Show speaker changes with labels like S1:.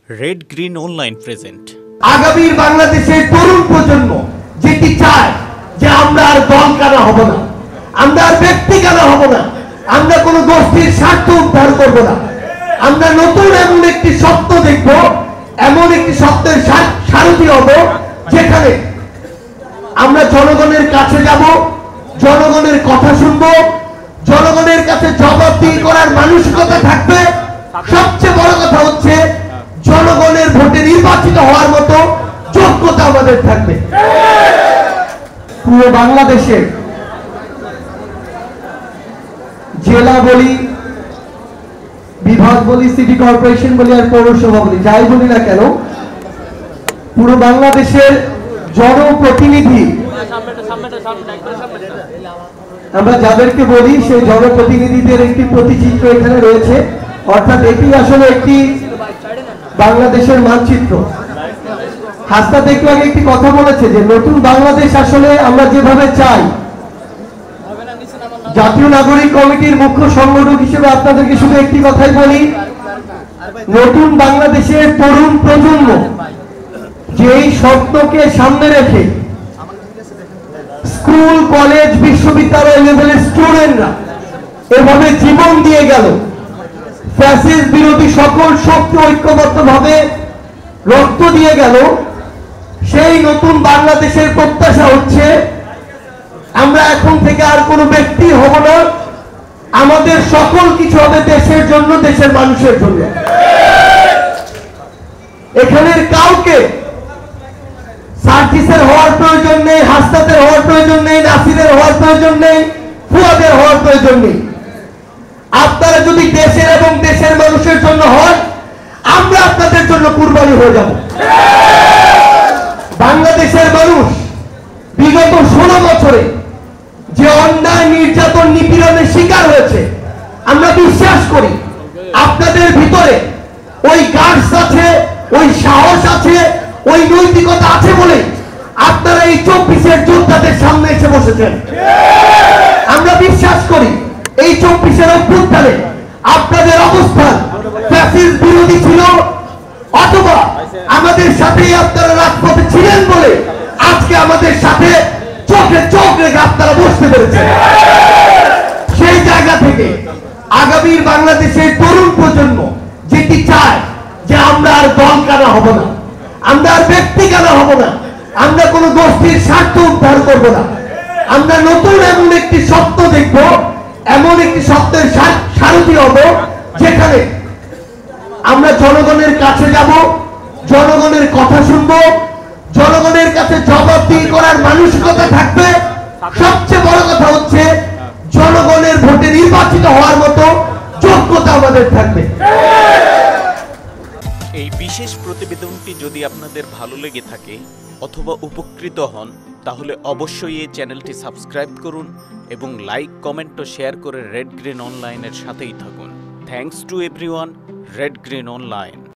S1: Red green online present
S2: আগামীর বাংলাদেশের তরুণ প্রজন্ম যেটি চায় যে আমরা আর দল কানা হব না, আমরা আর ব্যক্তি কানা হব না, আমরা কোনো গোষ্ঠীর স্বার্থ উদ্ধার করব না। আমরা নতুন এমন একটি স্বপ্ন দেখব, এমন একটি স্বপ্নের সারথি হব যেখানে আমরা জনগণের কাছে যাব, জনগণের কথা শুনবো, জনগণের কাছে জবাবদিহি করার মানসিকতা থাকবে। সবচেয়ে বড় কথা হচ্ছে জনগণের ভোটে নির্বাচিত হওয়ার মতো যোগ্যতা আমাদের থাকবে। পুরো বাংলাদেশে জেলা বলি, বিভাগ বলি, সিটি কর্পোরেশন বলি আর পৌরসভা বলি, যাই বলি না কেন, পুরো বাংলাদেশের জনপ্রতিনিধি আমরা যাদেরকে বলি সেই জনপ্রতিনিধিদের একটি প্রতিচিত্র এখানে রয়েছে। অর্থাৎ এটি আসলে একটি বাংলাদেশের মানচিত্র। হাসনাত একটু আগে একটি কথা বলেছে যে নতুন বাংলাদেশ আসলে আমরা যেভাবে চাই। জাতীয় নাগরিক কমিটির মুখ্য সংগঠক হিসেবে আপনাদেরকে শুধু একটি কথাই বলি, নতুন বাংলাদেশের তরুণ প্রজন্ম যেই স্বপ্নকে সামনে রেখে স্কুল, কলেজ, বিশ্ববিদ্যালয় লেভেলের স্টুডেন্টরা এভাবে জীবন দিয়ে গেল, ফ্যাসিস্ট বিরোধী সকল শক্তি ঐক্যবদ্ধভাবে রক্ত দিয়ে গেল, সেই নতুন বাংলাদেশের প্রত্যাশা হচ্ছে আমরা এখন থেকে আর কোনো ব্যক্তি হব না, আমাদের সকল কিছু হবে দেশের জন্য, দেশের মানুষের জন্য। এখানের কাউকে সার্জিসের হওয়ার প্রয়োজন নেই, হাসনাতের হওয়ার প্রয়োজন নেই, নাসিরের হওয়ার প্রয়োজন নেই, ফুয়াদের হওয়ার প্রয়োজন নেই। আপনারা যদি দেশের এবং দেশের মানুষের জন্য হন, আমরা আপনাদের জন্য কুরবানি হয়ে যাব। বাংলাদেশের মানুষ বিগত 16 বছরে যে অন্যায়, নির্যাতন, নিপীড়নের শিকার হয়েছে, আমরা বিশ্বাস করি আপনাদের ভিতরে ওই গার্ডস আছে, ওই সাহস আছে, ওই নৈতিকতা আছে বলে আপনারা এই 24-এর যোদ্ধাদের সামনে এসে বসেছেন। আমরা বিশ্বাস করি এই 24-এর অভ্যুত্থানে আপনাদের অবস্থান ফ্যাসিস্ট বিরোধী ছিল, অথবা আমাদের সাথেই আপনারা রাজপথে ছিলেন বলে আজকে আমাদের সাথে চোখে চোখ রেখে আপনারা বসতে পেরেছেন। সেই জায়গা থেকে আগামীর বাংলাদেশের তরুণ প্রজন্ম যেটি চায় যে আমরা আর দল কানা হব না, আমরা আর ব্যক্তি কানা হব না, আমরা কোনো গোষ্ঠীর স্বার্থ উদ্ধার করব না। আমরা নতুন এমন একটি স্বপ্ন দেখব, এমন একটি স্বপ্নের সারথি হব যেখানে আমরা জনগণের কাছে যাব, জনগণের কথা শুনবো, জনগণের কাছে জবাবদিহি করার মানসিকতা থাকবে। সবচেয়ে বড় কথা হচ্ছে জনগণের ভোটে নির্বাচিত হওয়ার মতো যোগ্যতা আমাদের থাকবে।
S1: এই বিশেষ প্রতিবেদনটি যদি আপনাদের ভালো লেগে থাকে অথবা উপকৃত হন, তাহলে অবশ্যই এই চ্যানেলটি সাবস্ক্রাইব করুন এবং লাইক, কমেন্ট ও শেয়ার করে রেড গ্রিন অনলাইনের সাথেই থাকুন। Thanks to everyone. Red green online.